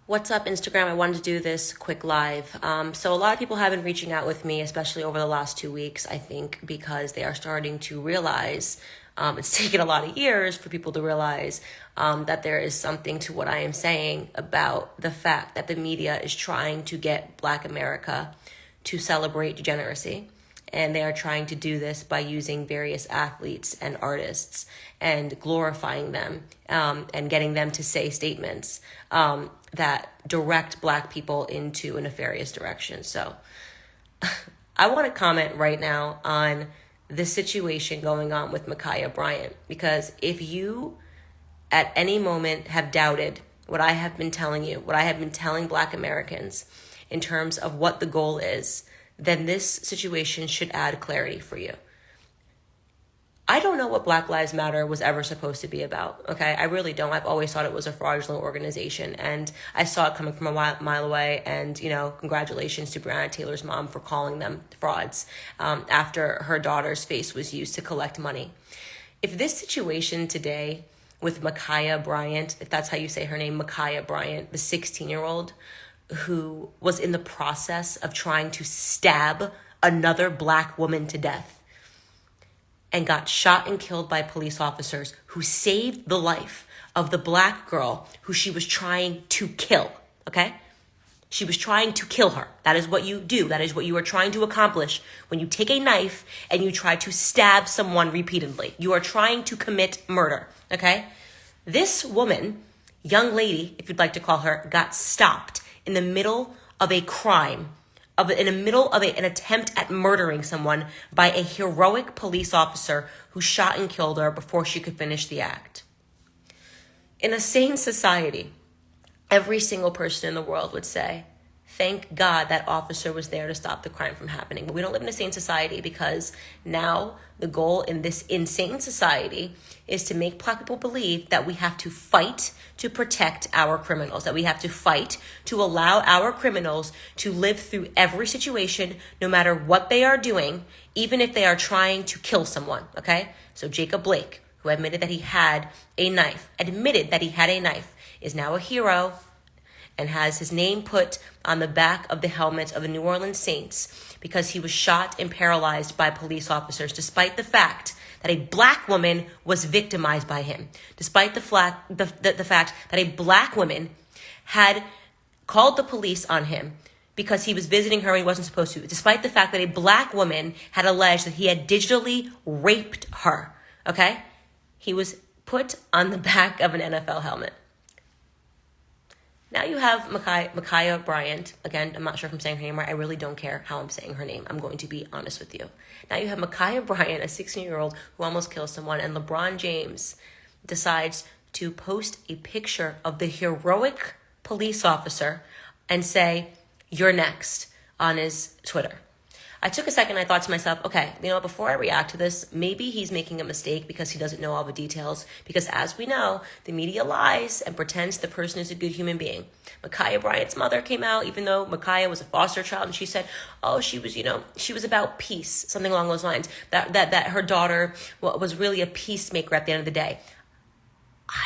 What's up, Instagram? I wanted to do this quick live. So a lot of people have been reaching out with me, especially over the last 2 weeks, I think, because they are starting to realize, it's taken a lot of years for people to realize that there is something to what I am saying about the fact that the media is trying to get Black America to celebrate degeneracy. And they are trying to do this by using various athletes and artists and glorifying them and getting them to say statements that direct Black people into a nefarious direction. So I want to comment right now on the situation going on with Ma'Khia Bryant, because if you at any moment have doubted what I have been telling you, what I have been telling Black Americans in terms of what the goal is, then this situation should add clarity for you. I don't know what Black Lives Matter was ever supposed to be about, okay? I really don't. I've always thought it was a fraudulent organization, and I saw it coming from a mile away, and, congratulations to Breonna Taylor's mom for calling them frauds after her daughter's face was used to collect money. If this situation today with Ma'Khia Bryant, if that's how you say her name, Ma'Khia Bryant, the 16-year-old, who was in the process of trying to stab another Black woman to death and got shot and killed by police officers who saved the life of the Black girl who she was trying to kill, okay? She was trying to kill her. That is what you do. That is what you are trying to accomplish when you take a knife and you try to stab someone repeatedly. You are trying to commit murder, okay? This woman, young lady, if you'd like to call her, got stopped in the middle of a crime, in the middle of an attempt at murdering someone by a heroic police officer who shot and killed her before she could finish the act. In a sane society, every single person in the world would say, thank God that officer was there to stop the crime from happening. But we don't live in a sane society, because now the goal in this insane society is to make Black people believe that we have to fight to protect our criminals, that we have to fight to allow our criminals to live through every situation, no matter what they are doing, even if they are trying to kill someone, okay? So Jacob Blake, who admitted that he had a knife, is now a hero and has his name put on the back of the helmet of the New Orleans Saints because he was shot and paralyzed by police officers, despite the fact that a Black woman was victimized by him, despite the fact that a Black woman had called the police on him because he was visiting her and he wasn't supposed to, despite the fact that a Black woman had alleged that he had digitally raped her, okay? He was put on the back of an NFL helmet. Now you have Ma'Khia Bryant. Again, I'm not sure if I'm saying her name right. I really don't care how I'm saying her name. I'm going to be honest with you. Now you have Ma'Khia Bryant, a 16-year-old who almost kills someone, and LeBron James decides to post a picture of the heroic police officer and say, "You're next," on his Twitter. I took a second. I thought to myself, okay, before I react to this, maybe he's making a mistake because he doesn't know all the details. Because as we know, the media lies and pretends the person is a good human being. Ma'Khia Bryant's mother came out, even though Ma'Khia was a foster child, and she said, oh, she was about peace, something along those lines. That her daughter was really a peacemaker at the end of the day.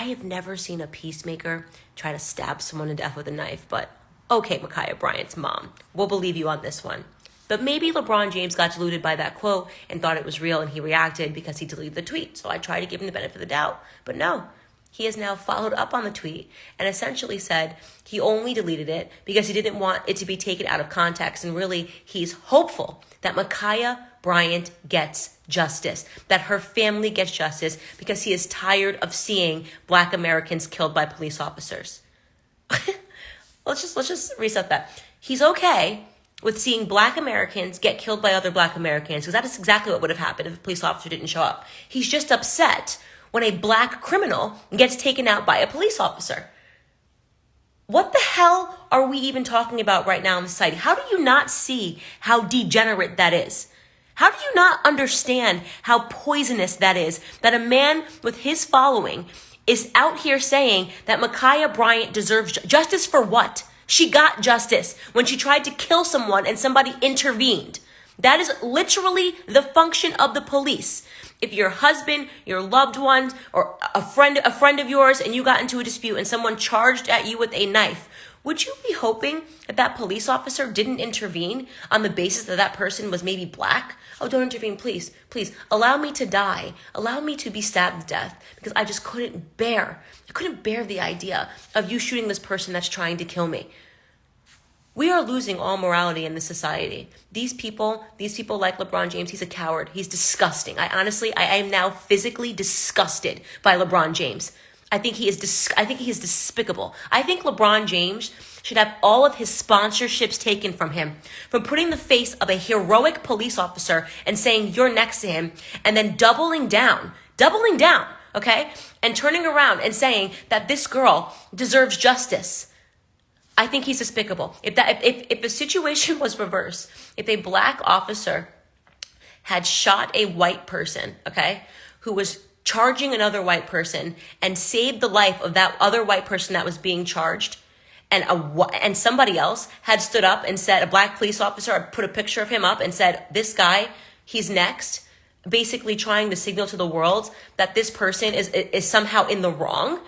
I have never seen a peacemaker try to stab someone to death with a knife, but okay, Ma'Khia Bryant's mom, we'll believe you on this one. But maybe LeBron James got deluded by that quote and thought it was real, and he reacted because he deleted the tweet. So I tried to give him the benefit of the doubt. But no, he has now followed up on the tweet and essentially said he only deleted it because he didn't want it to be taken out of context. And really, he's hopeful that Ma'Khia Bryant gets justice, that her family gets justice, because he is tired of seeing Black Americans killed by police officers. Let's just reset that. He's okay with seeing Black Americans get killed by other Black Americans, because that is exactly what would have happened if a police officer didn't show up. He's just upset when a Black criminal gets taken out by a police officer. What the hell are we even talking about right now in society? How do you not see how degenerate that is? How do you not understand how poisonous that is? That a man with his following is out here saying that Ma'Khia Bryant deserves justice for what? She got justice when she tried to kill someone and somebody intervened. That is literally the function of the police. If your husband, your loved one, or a friend of yours, and you got into a dispute and someone charged at you with a knife, would you be hoping that that police officer didn't intervene on the basis that that person was maybe black? Oh, don't intervene, please. Please, allow me to die. Allow me to be stabbed to death because I just couldn't bear the idea of you shooting this person that's trying to kill me. We are losing all morality in this society. These people like LeBron James, he's a coward. He's disgusting. I am now physically disgusted by LeBron James. I think he is despicable. I think LeBron James should have all of his sponsorships taken from him for putting the face of a heroic police officer and saying you're next to him and then doubling down, okay? And turning around and saying that this girl deserves justice. I think he's despicable. If the situation was reversed, if a black officer had shot a white person, okay, who was charging another white person and saved the life of that other white person that was being charged, and somebody else had stood up and said, a black police officer had put a picture of him up and said, this guy, he's next, basically trying to signal to the world that this person is somehow in the wrong,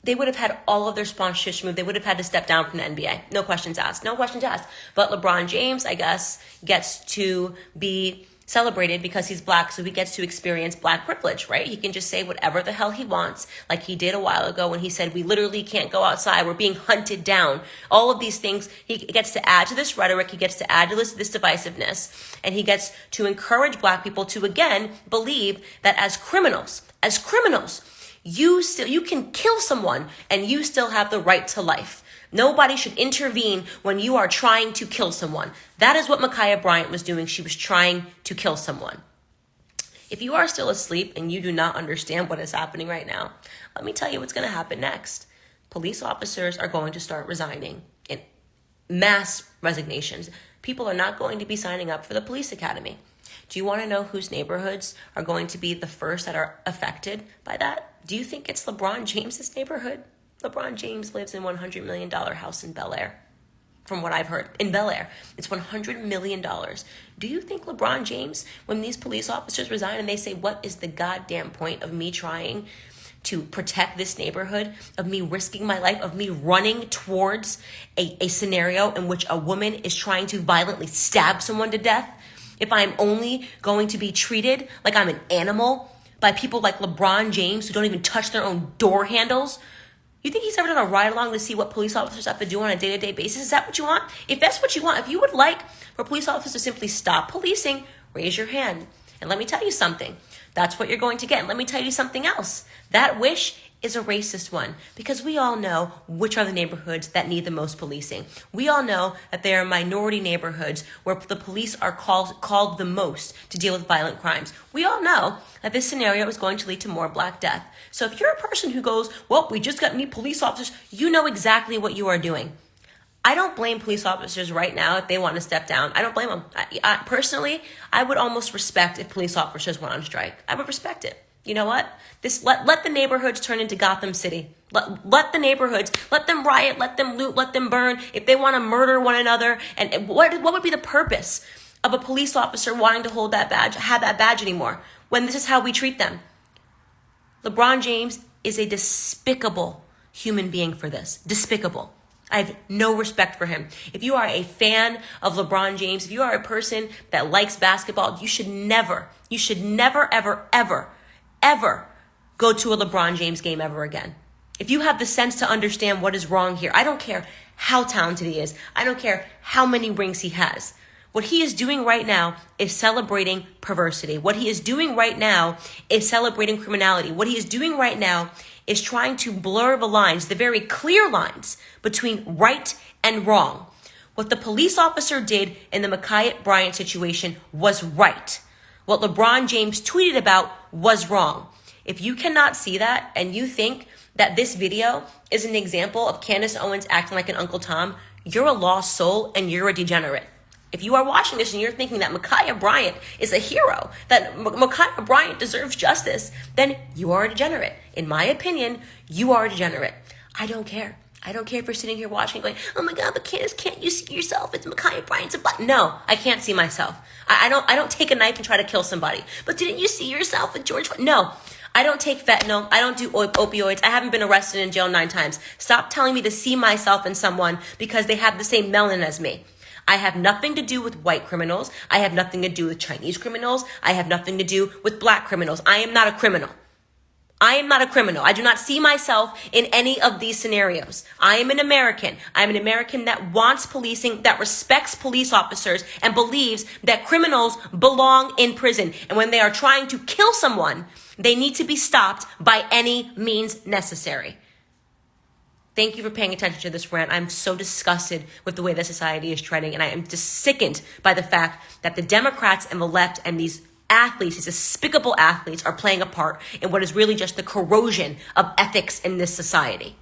they would have had all of their sponsorships removed. They would have had to step down from the NBA. No questions asked. But LeBron James, I guess, gets to be celebrated because he's black, so he gets to experience black privilege, right? He can just say whatever the hell he wants, like he did a while ago when he said, we literally can't go outside. We're being hunted down. All of these things, he gets to add to this rhetoric. He gets to add to this divisiveness. And he gets to encourage black people to, again, believe that as criminals, you can kill someone and you still have the right to life. Nobody should intervene when you are trying to kill someone. That is what Ma'Khia Bryant was doing. She was trying to kill someone. If you are still asleep and you do not understand what is happening right now, let me tell you what's going to happen next. Police officers are going to start resigning in mass resignations. People are not going to be signing up for the police academy. Do you want to know whose neighborhoods are going to be the first that are affected by that? Do you think it's LeBron James's neighborhood? LeBron James lives in $100 million house in Bel Air. From what I've heard, in Bel Air, it's $100 million. Do you think LeBron James, when these police officers resign and they say, what is the goddamn point of me trying to protect this neighborhood, of me risking my life, of me running towards a scenario in which a woman is trying to violently stab someone to death? If I'm only going to be treated like I'm an animal by people like LeBron James who don't even touch their own door handles? You think he's ever done a ride along to see what police officers have to do on a day-to-day basis? Is that what you want? If that's what you want, if you would like for police officers to simply stop policing, raise your hand. And let me tell you something. That's what you're going to get. And let me tell you something else. That wish is a racist one, because we all know which are the neighborhoods that need the most policing. We all know that there are minority neighborhoods where the police are called the most to deal with violent crimes. We all know that this scenario is going to lead to more Black death. So if you're a person who goes, well, we just got new police officers, you know exactly what you are doing. I don't blame police officers right now if they want to step down. I don't blame them. Personally, I would almost respect if police officers went on strike. I would respect it. You know what? Let the neighborhoods turn into Gotham City. Let the neighborhoods, let them riot, let them loot, let them burn. If they want to murder one another, and what would be the purpose of a police officer wanting to hold that badge, have that badge anymore, when this is how we treat them? LeBron James is a despicable human being for this. Despicable. I have no respect for him. If you are a fan of LeBron James, if you are a person that likes basketball, you should never, ever go to a LeBron James game ever again. If you have the sense to understand what is wrong here, I don't care how talented he is. I don't care how many rings he has. What he is doing right now is celebrating perversity. What he is doing right now is celebrating criminality. What he is doing right now is trying to blur the lines, the very clear lines between right and wrong. What the police officer did in the Ma'Khia Bryant situation was right. What LeBron James tweeted about was wrong. If you cannot see that and you think that this video is an example of Candace Owens acting like an Uncle Tom, you're a lost soul and you're a degenerate. If you are watching this and you're thinking that Ma'Khia Bryant is a hero, that Ma'Khia Bryant deserves justice, then you are a degenerate. In my opinion, you are a degenerate. I don't care. I don't care if you're sitting here watching going, oh my God, but Candace, can't you see yourself? It's Ma'Khia Bryant's a butt. No, I can't see myself. I don't take a knife and try to kill somebody. But didn't you see yourself with George? No, I don't take fentanyl. I don't do opioids. I haven't been arrested in jail 9 times. Stop telling me to see myself in someone because they have the same melanin as me. I have nothing to do with white criminals. I have nothing to do with Chinese criminals. I have nothing to do with black criminals. I am not a criminal. I am not a criminal. I do not see myself in any of these scenarios. I am an American. I am an American that wants policing, that respects police officers, and believes that criminals belong in prison. And when they are trying to kill someone, they need to be stopped by any means necessary. Thank you for paying attention to this rant. I'm so disgusted with the way that society is trending, and I am just sickened by the fact that the Democrats and the left and these athletes, these despicable athletes, are playing a part in what is really just the corrosion of ethics in this society.